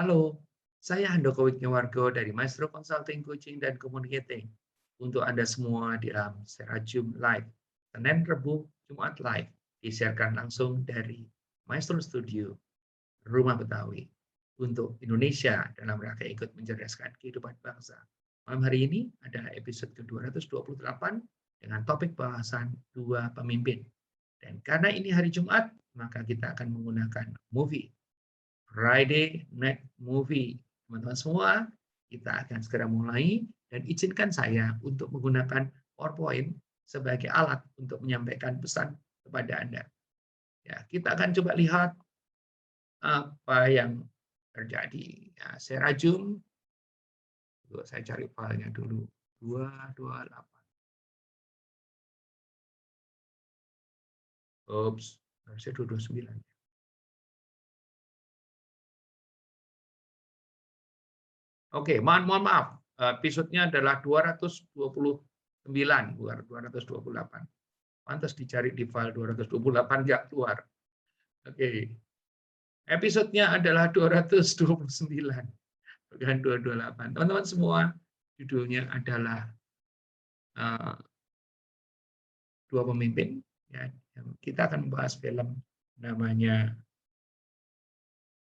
Halo, saya Handoko Wignawargo dari Maestro Consulting, Coaching, dan Communicating. Untuk Anda semua di dalam Serajum Live, Senin, Rebu, Jumat Live, disiarkan langsung dari Maestro Studio, Rumah Betawi, untuk Indonesia dalam rangka ikut mencerdaskan kehidupan bangsa. Malam hari ini adalah episode ke-228 dengan topik bahasan dua pemimpin. Dan karena ini hari Jumat, maka kita akan menggunakan movie. Friday Night Movie. Teman-teman semua, kita akan segera mulai dan izinkan saya untuk menggunakan PowerPoint sebagai alat untuk menyampaikan pesan kepada Anda. Ya, kita akan coba lihat apa yang terjadi. Ya, saya rajum. Saya cari filenya dulu. 228. Oops, harusnya 229. Oke, mohon maaf. Episodenya adalah 229, bukan 228. Pantas dicari di file 228 nggak keluar. Oke. Episodenya adalah 229, bukan 228. Teman-teman semua, judulnya adalah dua pemimpin. Ya, kita akan membahas film namanya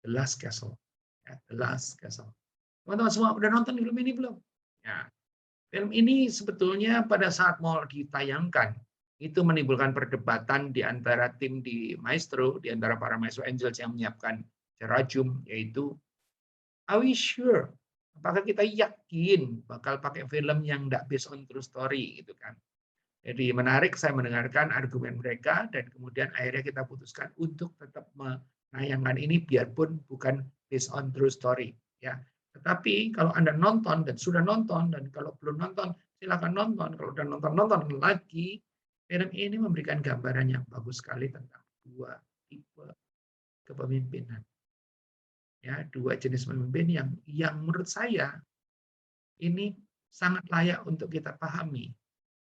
The Last Castle. Ya, The Last Castle. Teman-teman semua udah nonton film ini belum? Ya, film ini sebetulnya pada saat mau ditayangkan, itu menimbulkan perdebatan di antara tim di Maestro, di antara para Maestro Angels yang menyiapkan Serajum, yaitu, are we sure? Apakah kita yakin bakal pakai film yang tidak based on true story, gitu kan? Jadi menarik saya mendengarkan argumen mereka dan kemudian akhirnya kita putuskan untuk tetap menayangkan ini biarpun bukan based on true story, ya. Tetapi kalau Anda nonton dan sudah nonton dan kalau belum nonton silakan nonton. Kalau udah nonton lagi. Film ini memberikan gambaran yang bagus sekali tentang dua tipe kepemimpinan. Ya, dua jenis pemimpin yang menurut saya ini sangat layak untuk kita pahami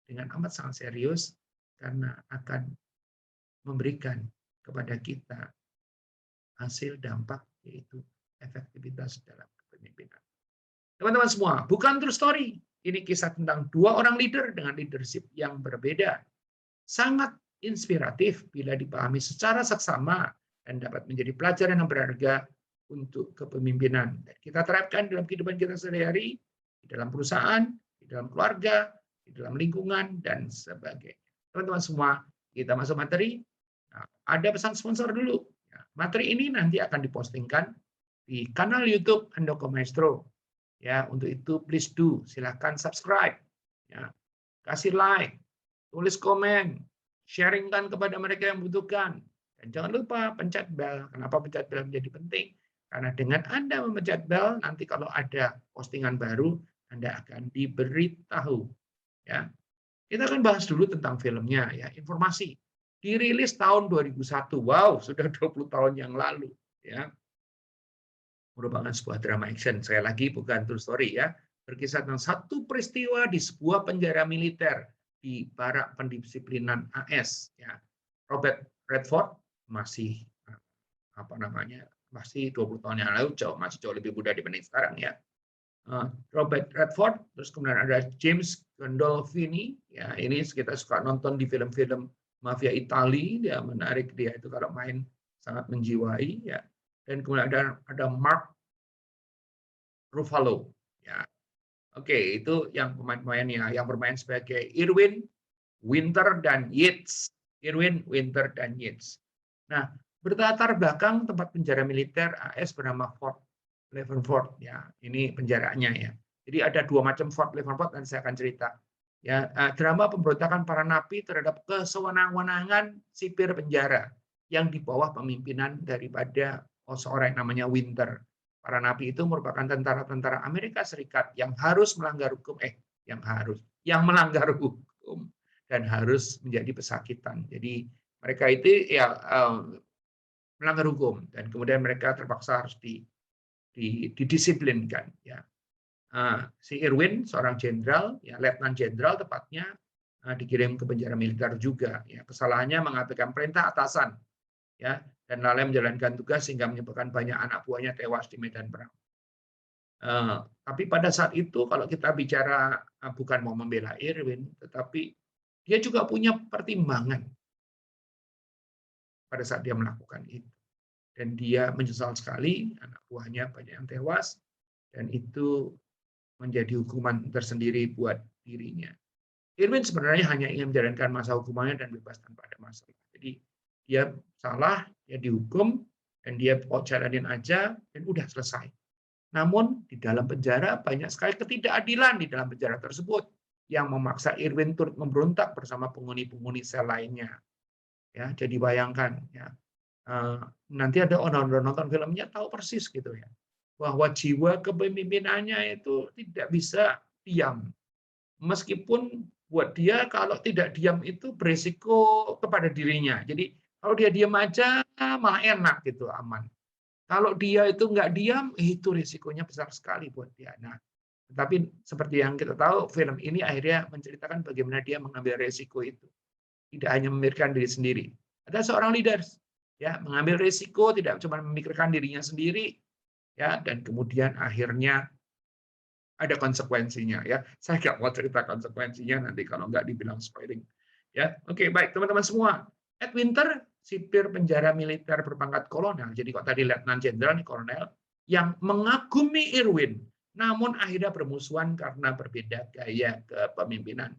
dengan amat sangat serius karena akan memberikan kepada kita hasil dampak yaitu efektivitas dalam kepemimpinan. Teman-teman semua, bukan true story. Ini kisah tentang dua orang leader dengan leadership yang berbeda. Sangat inspiratif bila dipahami secara seksama dan dapat menjadi pelajaran yang berharga untuk kepemimpinan. Dan kita terapkan dalam kehidupan kita sehari-hari, di dalam perusahaan, di dalam keluarga, di dalam lingkungan, dan sebagainya. Teman-teman semua, kita masuk materi. Nah, ada pesan sponsor dulu. Materi ini nanti akan dipostingkan di kanal YouTube Handoko Maestro. Ya, untuk itu please do, silakan subscribe, ya, kasih like, tulis komen, sharingkan kepada mereka yang membutuhkan. Dan jangan lupa pencet bel. Kenapa pencet bel menjadi penting? Karena dengan Anda memencet bel, nanti kalau ada postingan baru, Anda akan diberitahu. Ya, kita akan bahas dulu tentang filmnya. Ya, informasi dirilis tahun 2001. Wow, sudah 20 tahun yang lalu. Ya, merupakan sebuah drama action. Sekali lagi bukan true story ya. Berkisah tentang satu peristiwa di sebuah penjara militer di barak pendisiplinan AS. Ya. Robert Redford masih masih 20 tahun yang lalu masih jauh lebih muda dibanding sekarang ya. Robert Redford, terus kemudian ada James Gandolfini. Ya, ini kita suka nonton di film-film mafia Itali, dia menarik dia itu kalau main sangat menjiwai ya. Dan kemudian ada Mark Ruffalo. Ya. Oke, itu yang pemain-pemainnya, yang bermain sebagai Irwin, Winter, dan Yates. Irwin, Winter, dan Yates. Nah, berlatar belakang tempat penjara militer AS bernama Fort Leavenworth. Ya, ini penjaranya ya. Jadi ada dua macam Fort Leavenworth dan saya akan cerita. Ya, drama pemberontakan para napi terhadap kesewenang-wenangan sipir penjara yang di bawah pemimpinan daripada seorang yang namanya Winter. Para napi itu merupakan tentara-tentara Amerika Serikat yang harus melanggar hukum, yang melanggar hukum dan harus menjadi pesakitan. Jadi mereka itu ya melanggar hukum dan kemudian mereka terpaksa harus didisiplinkan. Ya. Si Irwin, seorang jenderal, ya letnan jenderal tepatnya, dikirim ke penjara militer juga. Ya. Kesalahannya mengabaikan perintah atasan, ya, dan lalai menjalankan tugas sehingga menyebabkan banyak anak buahnya tewas di medan perang. Tapi pada saat itu kalau kita bicara bukan mau membela Irwin, tetapi dia juga punya pertimbangan pada saat dia melakukan itu. Dan dia menyesal sekali, anak buahnya banyak yang tewas, dan itu menjadi hukuman tersendiri buat dirinya. Irwin sebenarnya hanya ingin menjalankan masa hukumannya dan bebas tanpa ada masalah. Jadi dia salah, dia dihukum, dan dia jalanin aja, dan udah selesai. Namun di dalam penjara banyak sekali ketidakadilan di dalam penjara tersebut yang memaksa Irwin turut memberontak bersama penghuni-penghuni sel lainnya. Ya, jadi bayangkan ya, nanti ada orang nonton filmnya tahu persis gitu ya, bahwa jiwa kepemimpinannya itu tidak bisa diam. Meskipun buat dia kalau tidak diam itu berisiko kepada dirinya. Jadi kalau dia diam aja malah enak gitu, aman. Kalau dia itu nggak diam, itu risikonya besar sekali buat dia. Nah, tetapi seperti yang kita tahu, film ini akhirnya menceritakan bagaimana dia mengambil risiko itu. Tidak hanya memikirkan diri sendiri. Ada seorang leaders, ya, mengambil risiko, tidak cuma memikirkan dirinya sendiri, ya, dan kemudian akhirnya ada konsekuensinya, ya. Saya nggak mau cerita konsekuensinya nanti kalau nggak dibilang spoiling, ya. Oke, baik teman-teman semua. Ed Winter, sipir penjara militer berpangkat kolonel, jadi kok tadi letnan jenderal nih kolonel, yang mengagumi Irwin, namun akhirnya bermusuhan karena berbeda gaya kepemimpinan.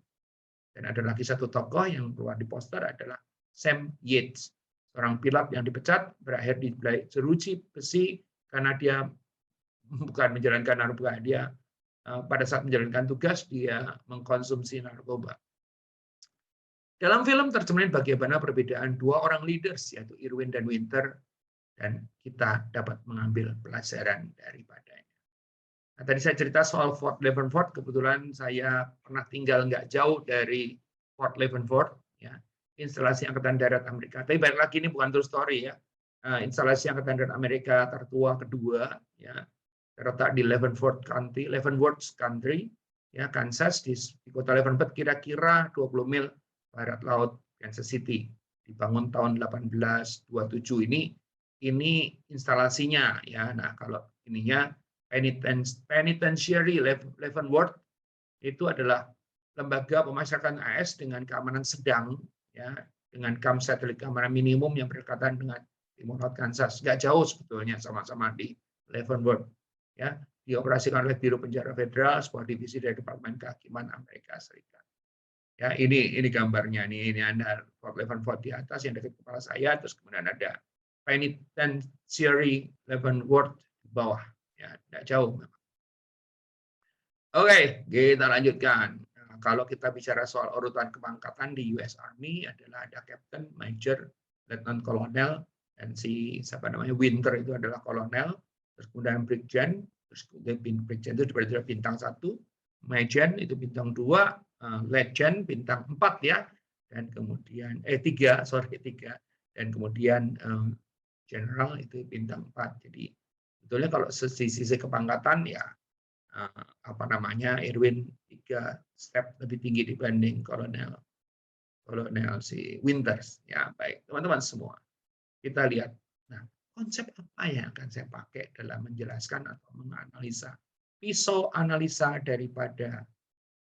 Dan ada lagi satu tokoh yang keluar di poster adalah Sam Yates, seorang pilot yang dipecat berakhir di jeruji besi karena dia bukan menjalankan narkoba, dia pada saat menjalankan tugas dia mengkonsumsi narkoba. Dalam film tercermin bagaimana perbedaan dua orang leaders, yaitu Irwin dan Winter, dan kita dapat mengambil pelajaran daripadanya. Nah, tadi saya cerita soal Fort Leavenworth, kebetulan saya pernah tinggal nggak jauh dari Fort Leavenworth, ya, instalasi Angkatan Darat Amerika. Tapi balik lagi ini bukan true story ya, instalasi Angkatan Darat Amerika tertua kedua, ya, terletak di Leavenworth Country, ya, Kansas, di kota Leavenworth kira-kira 20 mil barat laut Kansas City. Dibangun tahun 1827 ini instalasinya, ya. Nah, kalau ininya Penitentiary Leavenworth itu adalah lembaga pemasyarakatan AS dengan keamanan sedang, ya, dengan kam satelit keamanan minimum yang berdekatan dengan timur laut Kansas. Nggak jauh sebetulnya, sama-sama di Leavenworth. Ya, dioperasikan oleh Biro Penjara Federal, sebuah divisi dari Departemen Kehakiman Amerika Serikat. Ya, ini gambarnya nih, ini Anda Fort Leavenworth di atas yang dekat kepala saya, terus kemudian ada Penitentiary Leavenworth di bawah. Ya, tidak jauh memang. Oke, kita lanjutkan. Nah, kalau kita bicara soal urutan kepangkatan di US Army adalah ada Captain, Major, Lieutenant Colonel, dan siapa namanya Winter itu adalah kolonel, terus kemudian Brigjen, terus kemudian Brigjen itu berarti bintang 1, Major itu bintang 2, Legend bintang 4 ya, dan kemudian 3, dan kemudian General itu bintang 4. Jadi sebetulnya kalau sisi kepangkatan ya Irwin 3 step lebih tinggi dibanding kolonel si Winters. Ya, baik teman-teman semua, kita lihat. Nah, konsep apa yang akan saya pakai dalam menjelaskan atau menganalisa pisau analisa daripada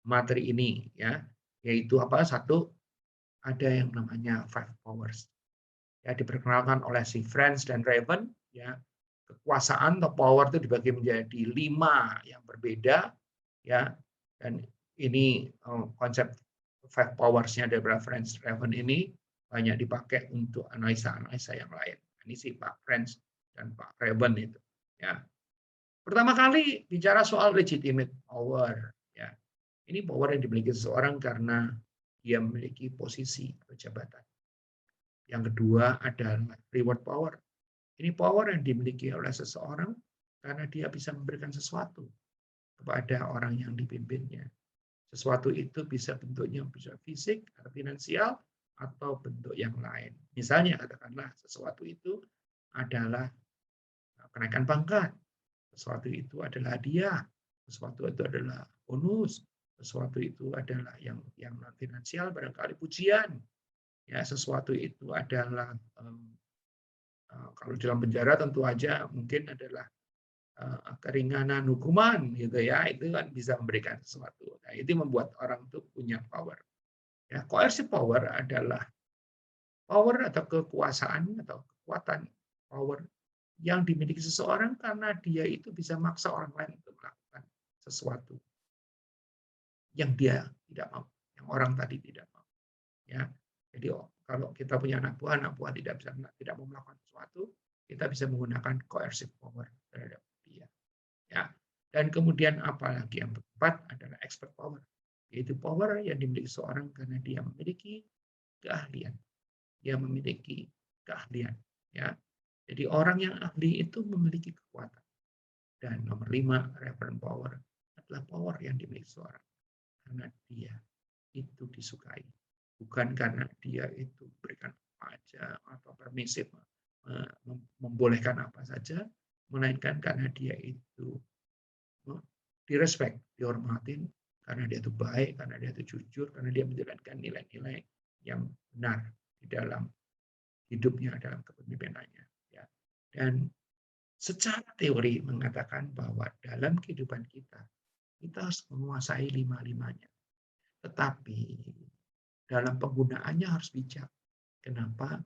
materi ini, ya, yaitu apa? Satu, ada yang namanya five powers. Ya, diperkenalkan oleh si French dan Raven, ya. Kekuasaan atau power itu dibagi menjadi 5 yang berbeda, ya, dan ini konsep five powers-nya dari French Raven ini banyak dipakai untuk analisa-analisa yang lain. Ini si Pak French dan Pak Raven itu, ya. Pertama kali bicara soal legitimate power, ya. Ini power yang dimiliki seseorang karena dia memiliki posisi atau jabatan. Yang kedua adalah reward power. Ini power yang dimiliki oleh seseorang karena dia bisa memberikan sesuatu kepada orang yang dipimpinnya. Sesuatu itu bisa bentuknya bisa fisik, atau finansial, atau bentuk yang lain. Misalnya katakanlah sesuatu itu adalah kenaikan pangkat, sesuatu itu adalah hadiah, sesuatu itu adalah bonus, sesuatu itu adalah yang non finansial barangkali pujian, ya, sesuatu itu adalah kalau dalam penjara tentu aja mungkin adalah keringanan hukuman gitu ya, itu kan bisa memberikan sesuatu. Nah, itu membuat orang tuh punya power. Ya, coercive power adalah power atau kekuasaan atau kekuatan power yang dimiliki seseorang karena dia itu bisa maksa orang lain untuk melakukan sesuatu yang dia tidak mau, yang orang tadi tidak mau. Ya, jadi kalau kita punya anak buah tidak mau melakukan sesuatu, kita bisa menggunakan coercive power terhadap dia. Ya, dan kemudian apalagi yang keempat adalah expert power, yaitu power yang dimiliki seorang karena dia memiliki keahlian, dia memiliki keahlian. Ya, jadi orang yang ahli itu memiliki kekuatan. Dan nomor 5, reverent power adalah power yang dimiliki seorang karena dia itu disukai, bukan karena dia itu berikan apa aja atau permisif membolehkan apa saja, melainkan karena dia itu direspek, dihormatin karena dia itu baik, karena dia itu jujur, karena dia menjalankan nilai-nilai yang benar di dalam hidupnya, dalam kepemimpinannya. Ya. Dan secara teori mengatakan bahwa dalam kehidupan kita harus menguasai lima-limanya. Tetapi dalam penggunaannya harus bijak. Kenapa?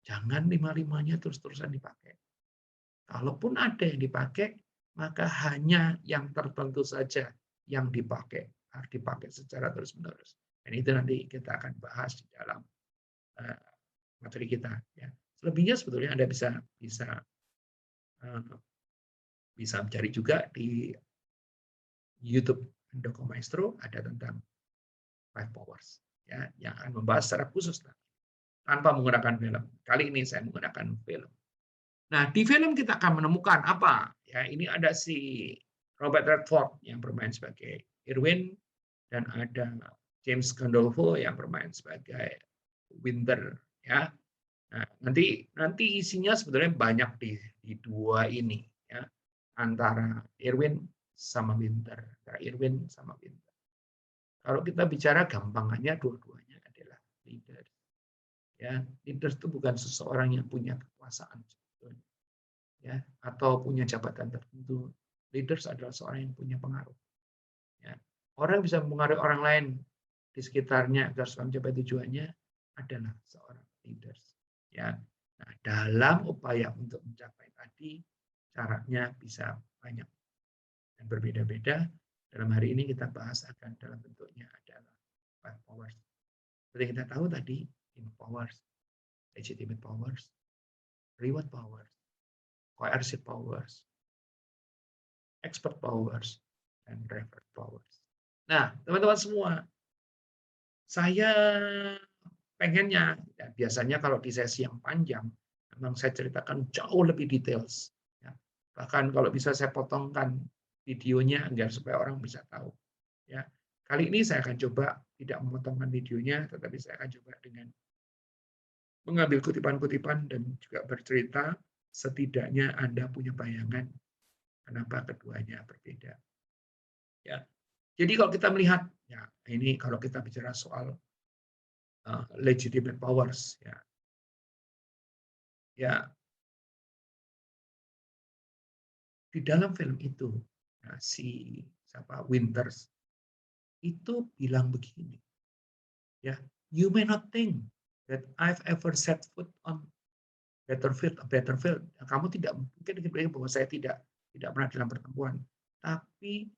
Jangan lima-limanya terus-terusan dipakai. Kalaupun ada yang dipakai, maka hanya yang tertentu saja yang dipakai. Harus dipakai secara terus-menerus. Dan itu nanti kita akan bahas di dalam materi kita. Ya. Selebihnya sebetulnya Anda bisa mencari juga di YouTube Handoko Maestro, ada tentang 5 powers. Ya, yang akan membahas secara khusus tanpa menggunakan film. Kali ini saya menggunakan film. Nah, di film kita akan menemukan apa? Ya, ini ada si Robert Redford yang bermain sebagai Irwin dan ada James Gandolfo yang bermain sebagai Winter. Ya, nah, nanti isinya sebenarnya banyak di dua ini. Ya, antara Irwin sama Winter. Antara Irwin sama Winter. Kalau kita bicara gampangannya, dua-duanya adalah leader. Ya, leaders itu bukan seseorang yang punya kekuasaan, ya, atau punya jabatan tertentu. Leaders adalah seorang yang punya pengaruh. Ya. Orang yang bisa mempengaruhi orang lain di sekitarnya agar mencapai tujuannya adalah seorang leaders. Ya. Nah, dalam upaya untuk mencapai tadi, caranya bisa banyak dan berbeda-beda. Dalam hari ini kita bahas akan dalam bentuknya adalah 5 powers. Seperti kita tahu tadi, in powers, legitimate powers, reward powers, coercive powers, expert powers, dan referred powers. Nah, teman-teman semua, saya pengennya, ya, biasanya kalau di sesi yang panjang, memang saya ceritakan jauh lebih details. Ya. Bahkan kalau bisa saya potongkan videonya agar supaya orang bisa tahu. Ya. Kali ini saya akan coba tidak memotongkan videonya, tetapi saya akan coba dengan mengambil kutipan-kutipan dan juga bercerita, setidaknya Anda punya bayangan kenapa keduanya berbeda. Ya. Jadi kalau kita melihat, ya ini kalau kita bicara soal legitimate powers, ya di dalam film itu si Winters itu bilang begini, ya, you may not think that I've ever set foot on a battlefield. Kamu tidak mungkin berpikir bahwa saya tidak pernah dalam pertempuran, tapi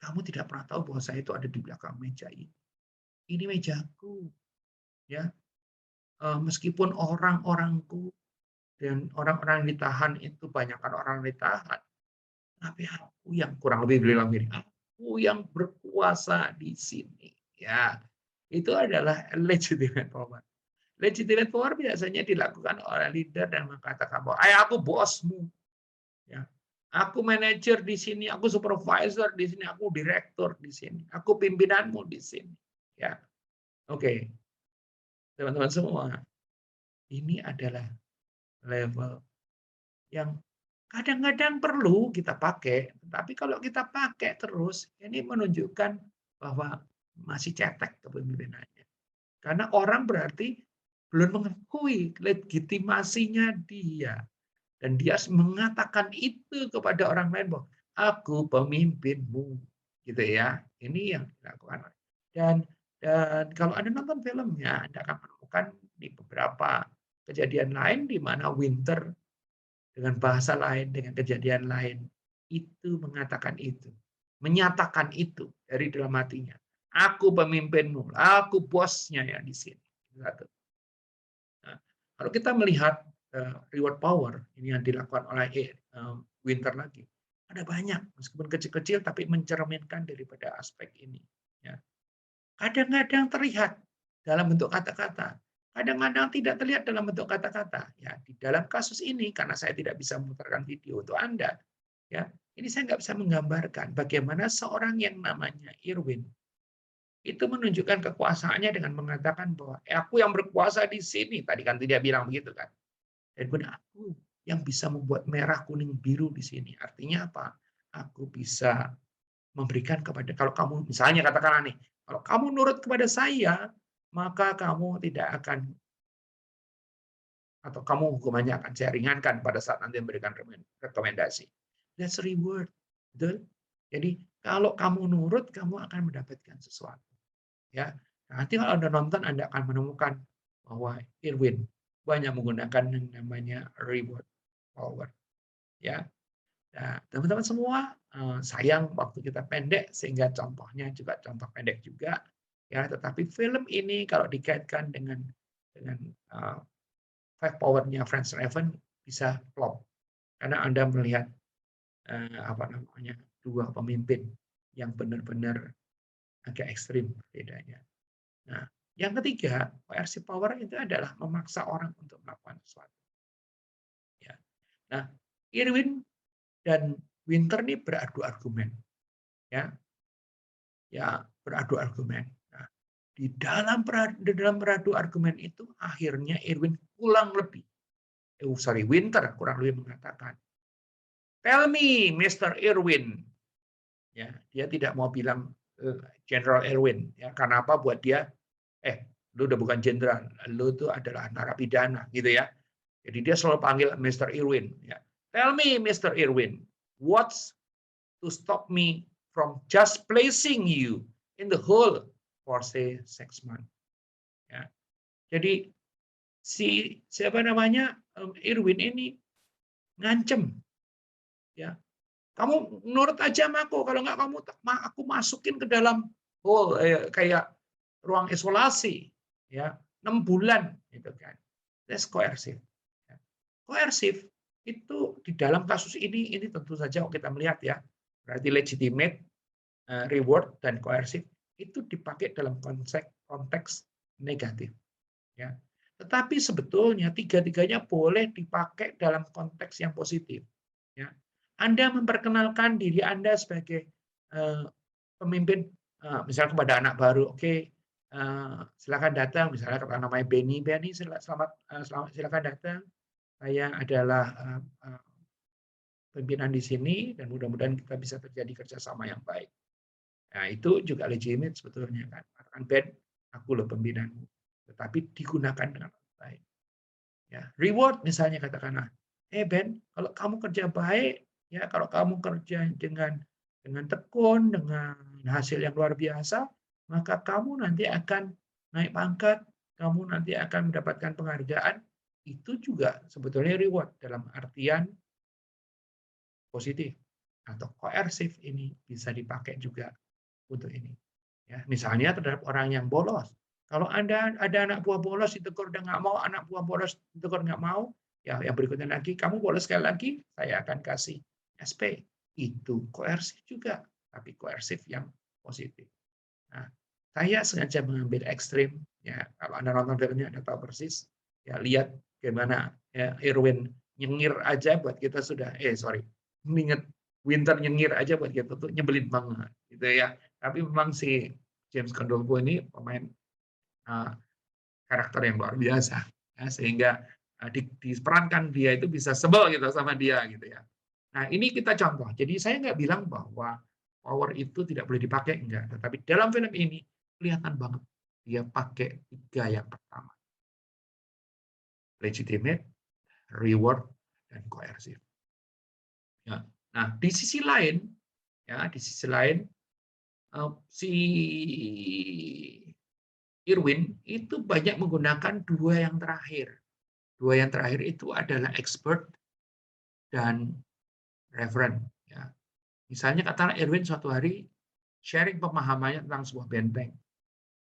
kamu tidak pernah tahu bahwa saya itu ada di belakang meja ini. Ini mejaku, ya. Meskipun orang-orangku dan orang-orang yang ditahan itu banyakkan orang yang ditahan, tapi aku yang kurang lebih bilang gini, aku yang berkuasa di sini. Ya, itu adalah legitimate power. Legitimate power biasanya dilakukan oleh leader dan mengatakan bahwa, aku bosmu. Ya, aku manajer di sini, aku supervisor di sini, aku direktur di sini, aku pimpinanmu di sini. Ya, oke, teman-teman semua, ini adalah level yang kadang-kadang perlu kita pakai, tapi kalau kita pakai terus, ini menunjukkan bahwa masih cetek kepemimpinannya. Karena orang berarti belum mengakui legitimasinya dia. dan dia harus mengatakan itu kepada orang lain bahwa aku pemimpinmu, gitu ya. Ini yang dilakukan. Dan kalau Anda nonton filmnya, Anda akan menemukan di beberapa kejadian lain di mana Winter dengan bahasa lain, dengan kejadian lain, itu mengatakan itu. Menyatakan itu dari dalam hatinya. Aku pemimpinmu, aku bosnya ya di sini. Satu. Nah, kalau kita melihat reward power, ini yang dilakukan oleh Winter lagi, ada banyak, meskipun kecil-kecil, tapi mencerminkan daripada aspek ini. Ya. Kadang-kadang terlihat dalam bentuk kata-kata, kadang-kadang tidak terlihat dalam bentuk kata-kata. Ya, di dalam kasus ini, karena saya tidak bisa memutarkan video untuk Anda, ya, ini saya nggak bisa menggambarkan bagaimana seorang yang namanya Irwin itu menunjukkan kekuasaannya dengan mengatakan bahwa aku yang berkuasa di sini. Tadi kan tidak bilang begitu kan. Dan benar aku yang bisa membuat merah, kuning, biru di sini. Artinya apa? Aku bisa memberikan kepada, kalau kamu misalnya katakanlah nih, kalau kamu nurut kepada saya, maka kamu tidak akan, atau kamu hukumannya akan saya ringankan pada saat nanti memberikan rekomendasi. That's reward. Betul? Jadi kalau kamu nurut, kamu akan mendapatkan sesuatu. Ya, nanti kalau Anda nonton, Anda akan menemukan bahwa Irwin banyak menggunakan yang namanya reward power. Ya, nah, teman-teman semua, sayang waktu kita pendek sehingga contohnya juga contoh pendek juga. Ya, tetapi film ini kalau dikaitkan dengan five power-nya Franz Raven bisa flop karena Anda melihat apa namanya, dua pemimpin yang benar-benar agak ekstrim bedanya. Nah, yang ketiga, coercive power itu adalah memaksa orang untuk melakukan sesuatu. Ya. Nah, Irwin dan Winter ini beradu argumen, ya, beradu argumen. Nah, di dalam beradu argumen itu akhirnya Irwin kurang lebih, Winter kurang lebih mengatakan, "Tell me, Mr. Irwin." Ya, dia tidak mau bilang General Irwin, ya, karena apa? Buat dia, lu udah bukan jenderal, lu itu adalah narapidana, gitu ya. Jadi dia selalu panggil Mr. Irwin. Ya. Tell me, Mr. Irwin, what's to stop me from just placing you in the hole for say 6 months. Ya. Jadi siapa namanya Irwin ini ngancem, ya. Kamu nurut aja sama aku, kalau nggak aku masukin ke dalam hole kayak ruang isolasi, ya 6 bulan, gitu kan. That's coercive. Coercive itu di dalam kasus ini tentu saja kita melihat ya, berarti legitimate, reward, dan coercive itu dipakai dalam konteks negatif. Ya. Tetapi sebetulnya tiga-tiganya boleh dipakai dalam konteks yang positif. Ya. Anda memperkenalkan diri Anda sebagai pemimpin, misalnya kepada anak baru, oke, silakan datang, misalnya kalau namanya Benny, selamat silakan datang. Saya adalah pimpinan di sini dan mudah-mudahan kita bisa terjadi kerjasama yang baik. Nah, itu juga legitimate sebetulnya kan. Katakan Ben, aku loh pimpinanmu. Tetapi digunakan dengan baik. Ya, reward misalnya katakanlah, Ben, kalau kamu kerja baik, ya kalau kamu kerja dengan tekun, dengan hasil yang luar biasa, maka kamu nanti akan naik pangkat, kamu nanti akan mendapatkan penghargaan. Itu juga sebetulnya reward dalam artian positif atau koersif, ini bisa dipakai juga untuk ini. Ya, misalnya terhadap orang yang bolos. Kalau Anda ada anak buah bolos ditegur udah nggak mau, anak buah bolos ditegur nggak mau, ya yang berikutnya lagi, kamu bolos sekali lagi, saya akan kasih SP. Itu koersif juga, tapi koersif yang positif. Nah, saya sengaja mengambil ekstrim. Ya, kalau Anda nonton filmnya, Anda tahu persis. Ya, lihat bagaimana ya, Irwin nyengir aja buat kita sudah, inget Winter nyengir aja buat kita tuh nyebelin banget, gitu ya. Tapi memang si James Gandolfo ini pemain karakter yang luar biasa, ya, sehingga diperankan dia itu bisa sebel gitu sama dia, gitu ya. Nah, ini kita contoh. Jadi saya nggak bilang bahwa power itu tidak boleh dipakai, enggak. Tetapi dalam film ini kelihatan banget dia pakai 3 yang pertama. Legitimate, reward, dan koersif. Ya. Nah, di sisi lain, si Irwin itu banyak menggunakan dua yang terakhir. Dua yang terakhir itu adalah expert dan referent. Ya. Misalnya katakanlah Irwin suatu hari sharing pemahamannya tentang sebuah benteng.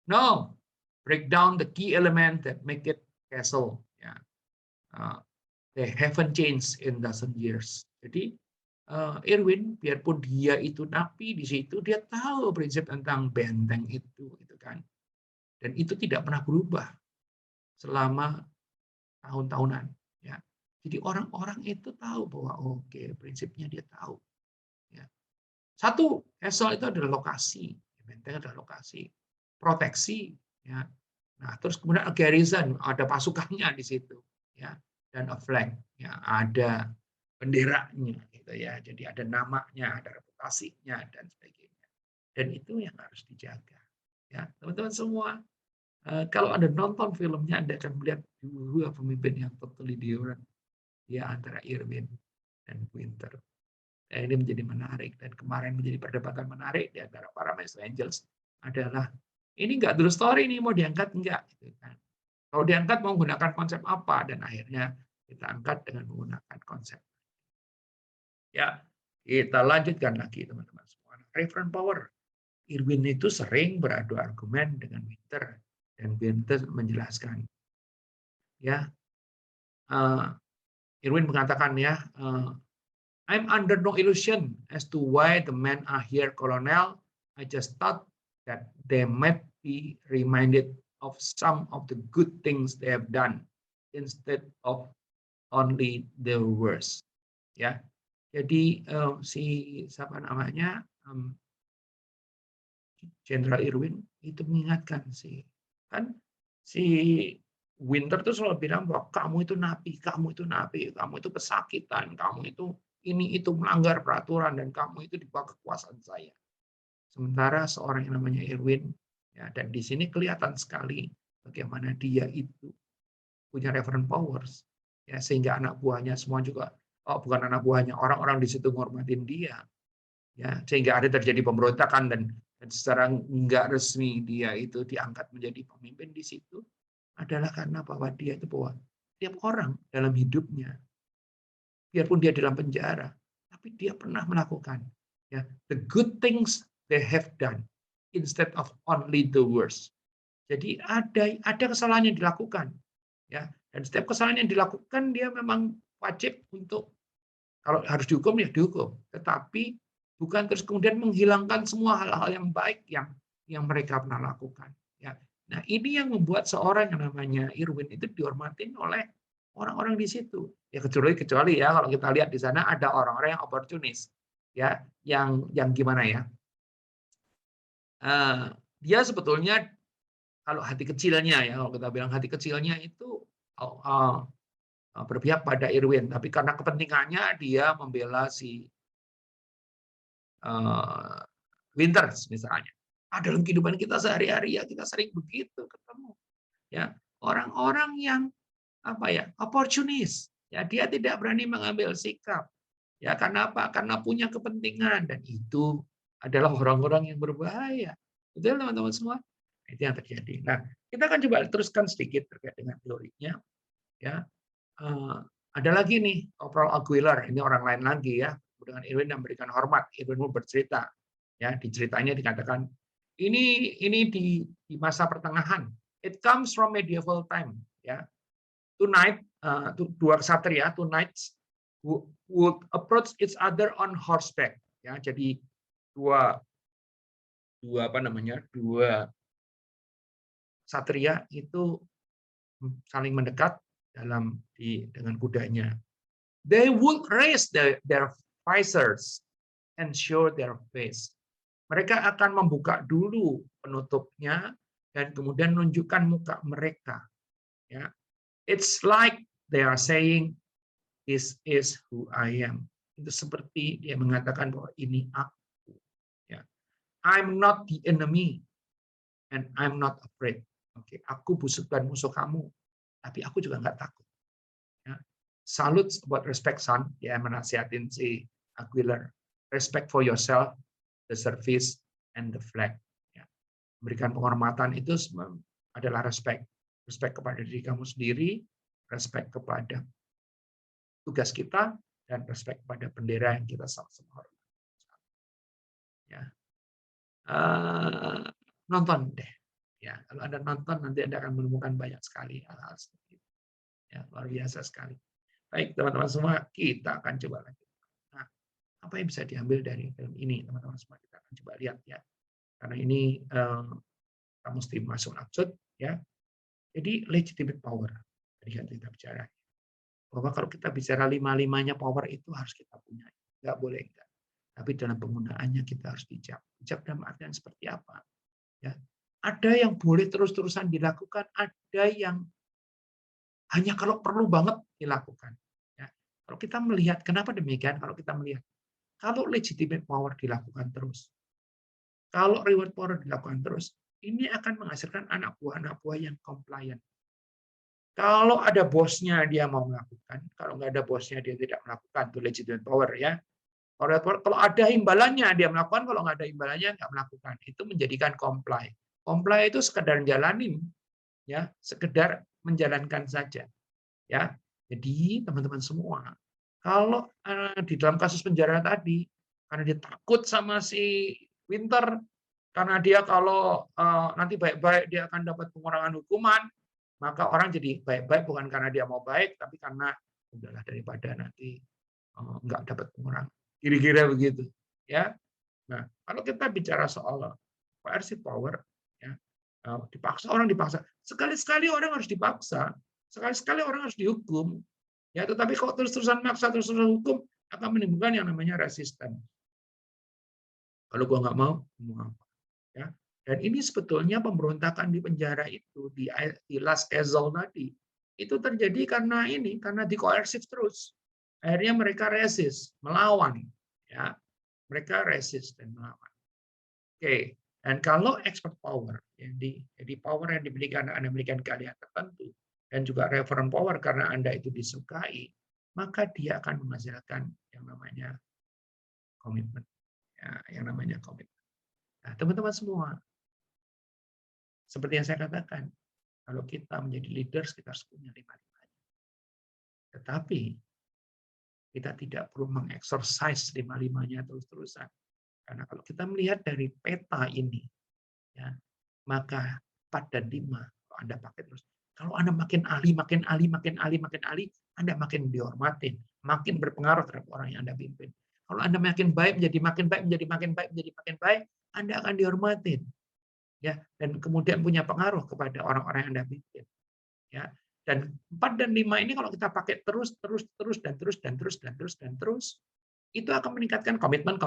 No, break down the key element that make it castle. Ya. They haven't changed in dozen years. Jadi Irwin, biarpun dia itu napi di situ, dia tahu prinsip tentang benteng itu kan. Dan itu tidak pernah berubah selama tahun-tahunan. Ya. Jadi orang-orang itu tahu bahwa oke, prinsipnya dia tahu. Ya. Satu, castle itu adalah lokasi, benteng adalah lokasi, proteksi. Ya. Nah, terus kemudian a garrison, ada pasukannya di situ. Ya. Dan a flag, ya, ada benderanya gitu ya. Jadi ada namanya, ada reputasinya dan sebagainya. Dan itu yang harus dijaga. Ya, teman-teman semua, kalau Anda nonton filmnya Anda akan melihat dua pemimpin yang totally different ya antara Irwin dan Winter. Dan ini menjadi menarik dan kemarin menjadi perdebatan menarik di antara para Master Angels adalah ini enggak true story ini mau diangkat enggak gitu kan. Kalau diangkat mau menggunakan konsep apa dan akhirnya kita angkat dengan menggunakan konsep. Ya, kita lanjutkan lagi teman-teman semua. Reference power. Irwin itu sering beradu argumen dengan Winter dan Winter menjelaskan. Ya, Irwin mengatakan ya, I'm under no illusion as to why the men are here, Colonel. I just thought that they might be reminded of some of the good things they have done instead of only the worst. Ya, jadi si siapa namanya Jenderal Irwin itu mengingatkan kan si Winter tuh selalu bilang bahwa kamu itu napi, kamu itu napi, kamu itu pesakitan, kamu itu ini itu melanggar peraturan dan kamu itu di bawah kekuasaan saya. Sementara seorang yang namanya Irwin ya, dan di sini kelihatan sekali bagaimana dia itu punya reference powers ya, sehingga anak buahnya semua juga bukan anak buahnya, orang-orang di situ menghormatin dia ya, sehingga ada terjadi pemberontakan dan secara nggak resmi dia itu diangkat menjadi pemimpin di situ adalah karena bahwa dia itu bahwa tiap orang dalam hidupnya biarpun dia dalam penjara tapi dia pernah melakukan ya the good things they have done instead of only the worst. Jadi ada kesalahan yang dilakukan ya, dan setiap kesalahan yang dilakukan dia memang wajib untuk kalau harus dihukum ya dihukum, tetapi bukan terus kemudian menghilangkan semua hal-hal yang baik yang mereka pernah lakukan. Ya. Nah, ini yang membuat seorang yang namanya Irwin itu dihormatin oleh orang-orang di situ. Ya kecuali ya kalau kita lihat di sana ada orang-orang yang oportunis, ya, yang gimana ya? Dia sebetulnya kalau hati kecilnya ya, kalau kita bilang hati kecilnya itu berpihak pada Irwin, tapi karena kepentingannya dia membela si Winters misalnya. Dalam kehidupan kita sehari-hari ya kita sering begitu ketemu ya orang-orang yang oportunis ya, dia tidak berani mengambil sikap ya, karena apa? Karena punya kepentingan dan itu adalah orang-orang yang berbahaya. Betul teman-teman semua? Itu yang terjadi. Nah, kita akan coba teruskan sedikit terkait dengan teorinya ya. Ada lagi nih Corporal Aguilar, ini orang lain lagi ya, dengan Irwin yang memberikan hormat. Irwin pun bercerita ya, di ceritanya dikatakan ini di masa pertengahan, it comes from medieval time ya. Tonight dua ksatria tonight would approach each other on horseback ya, jadi dua ksatria itu saling mendekat dengan kudanya. They would raise their visors and show their face. Mereka akan membuka dulu penutupnya dan kemudian menunjukkan muka mereka. Ya, it's like they are saying, "This is who I am." Itu seperti dia mengatakan bahwa ini aku. Ya, I'm not the enemy and I'm not afraid. Oke, aku bukan musuh kamu, tapi aku juga nggak takut. Ya. salute buat respect son, ya menasihatin si Aguilar. Respect for yourself, the service, and the flag. Ya. Memberikan penghormatan itu adalah respect. Respect kepada diri kamu sendiri, respect kepada tugas kita, dan respect kepada bendera yang kita sama-sama hormati. Ya. Nonton deh. Ya, kalau Anda nonton nanti Anda akan menemukan banyak sekali hal-hal seperti itu. Ya, luar biasa sekali. Baik, teman-teman semua, kita akan coba lagi. Nah, apa yang bisa diambil dari film ini, teman-teman semua? Kita akan coba lihat ya. Karena ini kita mesti masuk maksud ya. Jadi legitimate power. Tadi kan kita bicara bahwa kalau kita bicara lima-limanya power itu harus kita punya. Nggak boleh enggak. Tapi dalam penggunaannya kita harus bijak. Bijak dalam artian seperti apa? Ya. Ada yang boleh terus-terusan dilakukan, ada yang hanya kalau perlu banget dilakukan. Ya. Kalau kita melihat, kenapa demikian? Kalau kita melihat, kalau legitimate power dilakukan terus, kalau reward power dilakukan terus, ini akan menghasilkan anak buah yang compliant. Kalau ada bosnya dia mau melakukan, kalau nggak ada bosnya dia tidak melakukan, itu legitimate power ya. Kalau ada imbalannya dia melakukan, kalau nggak ada imbalannya nggak melakukan. Itu menjadikan comply. Comply itu sekedar jalanin, ya, sekedar menjalankan saja. Ya, jadi teman-teman semua, kalau di dalam kasus penjara tadi, karena dia takut sama si Winter, karena dia kalau nanti baik-baik dia akan dapat pengurangan hukuman, maka orang jadi baik-baik bukan karena dia mau baik, tapi karena udahlah daripada nanti nggak dapat pengurangan. Kira-kira begitu, ya. Nah, kalau kita bicara soal coercive power, ya, dipaksa orang dipaksa. Sekali-sekali orang harus dipaksa. Sekali-sekali orang harus dihukum, ya. Tetapi kalau terus-terusan maksa, terus-terusan hukum, akan menimbulkan yang namanya resisten. Kalau gua nggak mau apa? Ya. Dan ini sebetulnya pemberontakan di penjara itu di Last Castle tadi itu terjadi karena dikoersif terus. Akhirnya mereka resist, melawan, ya. Mereka resist dan melawan. Oke. Dan kalau expert power, jadi power yang dimiliki Anda memiliki keahlian tertentu, dan juga referent power karena Anda itu disukai, maka dia akan menghasilkan yang namanya komitmen. Ya, yang namanya komitmen. Nah, teman-teman semua, seperti yang saya katakan, kalau kita menjadi leaders, kita harus punya lima-limanya. Tetapi, kita tidak perlu mengeksersis lima-limanya terus-terusan. Karena kalau kita melihat dari peta ini, ya, maka 4 dan 5, kalau Anda pakai terus, kalau Anda makin ahli, Anda makin dihormatin, makin berpengaruh terhadap orang yang Anda pimpin. Kalau Anda makin baik, menjadi makin baik, Anda akan dihormatin. Ya, dan kemudian punya pengaruh kepada orang-orang yang Anda pimpin. Ya. Dan 4 dan 5 ini kalau kita pakai terus, itu akan meningkatkan komitmen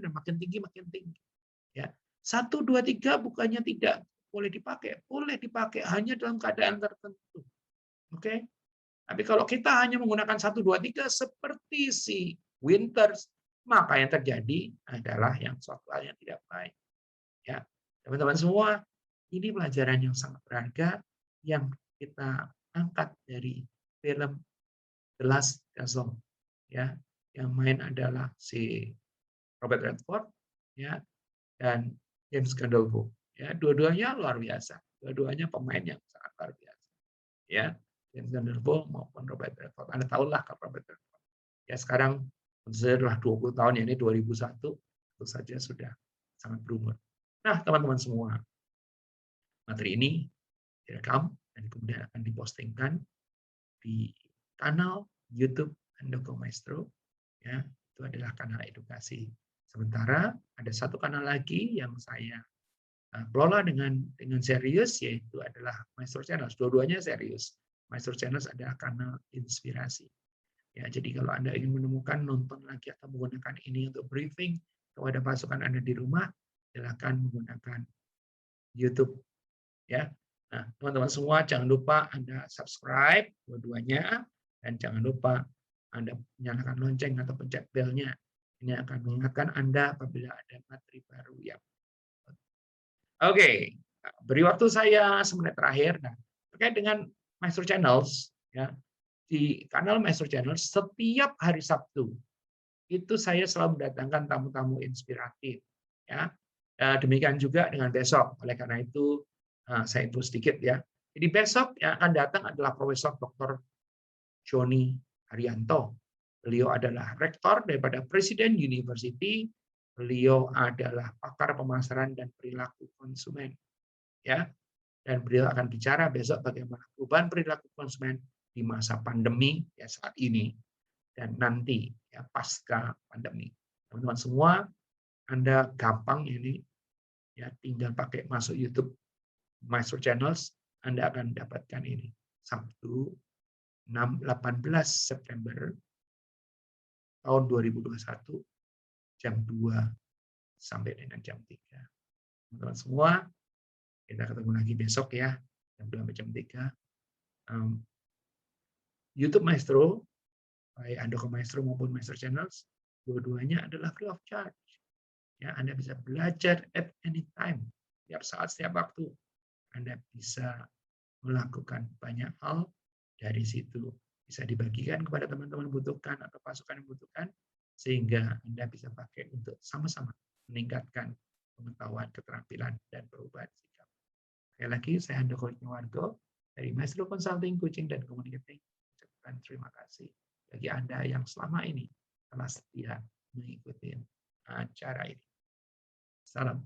dan makin tinggi. Ya. 1, 2, 3 bukannya tidak boleh dipakai hanya dalam keadaan tertentu. Oke? Tapi kalau kita hanya menggunakan 1, 2, 3 seperti si Winters, maka yang terjadi adalah suatu hal yang tidak baik. Ya, teman-teman semua, ini pelajaran yang sangat berharga yang kita angkat dari film The Last Castle. Ya, yang main adalah si Robert Redford, ya, dan James Gandolfo. Ya, dua-duanya luar biasa. Dua-duanya pemain yang sangat luar biasa. Ya, James Gandolfo maupun Robert Redford. Anda tahulah Robert Redford. Ya, sekarang sudah 20 tahun, ya, ini 2001, tentu saja sudah sangat berumur. Nah, teman-teman semua, materi ini direkam dan kemudian akan dipostingkan di kanal YouTube Handoko Maestro. Ya, itu adalah kanal edukasi. Sementara ada satu kanal lagi yang saya kelola dengan serius, yaitu adalah Maestro Channels. Dua-duanya serius. Maestro Channels adalah kanal inspirasi. Ya, jadi kalau Anda ingin menemukan, nonton lagi atau menggunakan ini untuk briefing kepada pasukan Anda di rumah, silakan menggunakan YouTube. Ya. Nah, teman-teman semua jangan lupa Anda subscribe dua-duanya, dan jangan lupa Anda nyalakan lonceng atau pencet belnya. Ini akan mengingatkan Anda apabila ada materi baru yang. Oke, beri waktu saya semenit terakhir. Nah, terkait dengan Maestro Channels, ya, di kanal Maestro Channel setiap hari Sabtu itu saya selalu mendatangkan tamu-tamu inspiratif, ya. Demikian juga dengan besok. Oleh karena itu saya info sedikit ya. Jadi besok yang akan datang adalah Profesor Dr. Joni Haryanto. Beliau adalah rektor daripada Presiden University. Beliau adalah pakar pemasaran dan perilaku konsumen, ya. Dan beliau akan bicara besok bagaimana perubahan perilaku konsumen di masa pandemi ya saat ini dan nanti ya pasca pandemi. Teman-teman semua, Anda gampang ini ya tinggal pakai masuk YouTube Maestro Channels, Anda akan dapatkan ini. Sabtu 18 September tahun 2021 jam 2 sampai dengan jam 3. Teman-teman semua, kita ketemu lagi besok ya, jam 2 sampai jam 3. YouTube Maestro, baik Andoko Maestro maupun Maestro Channels, dua-duanya adalah free of charge. Ya, Anda bisa belajar at any time, setiap saat, setiap waktu. Anda bisa melakukan banyak hal dari situ. Bisa dibagikan kepada teman-teman butuhkan atau pasukan yang butuhkan, sehingga Anda bisa pakai untuk sama-sama meningkatkan pengetahuan, keterampilan, dan perubahan sikap. Sekali lagi, saya Handoko Wargo dari Maestro Consulting, Coaching, dan Communicating. Ucapkan terima kasih bagi Anda yang selama ini telah setia mengikuti acara ini. Salam.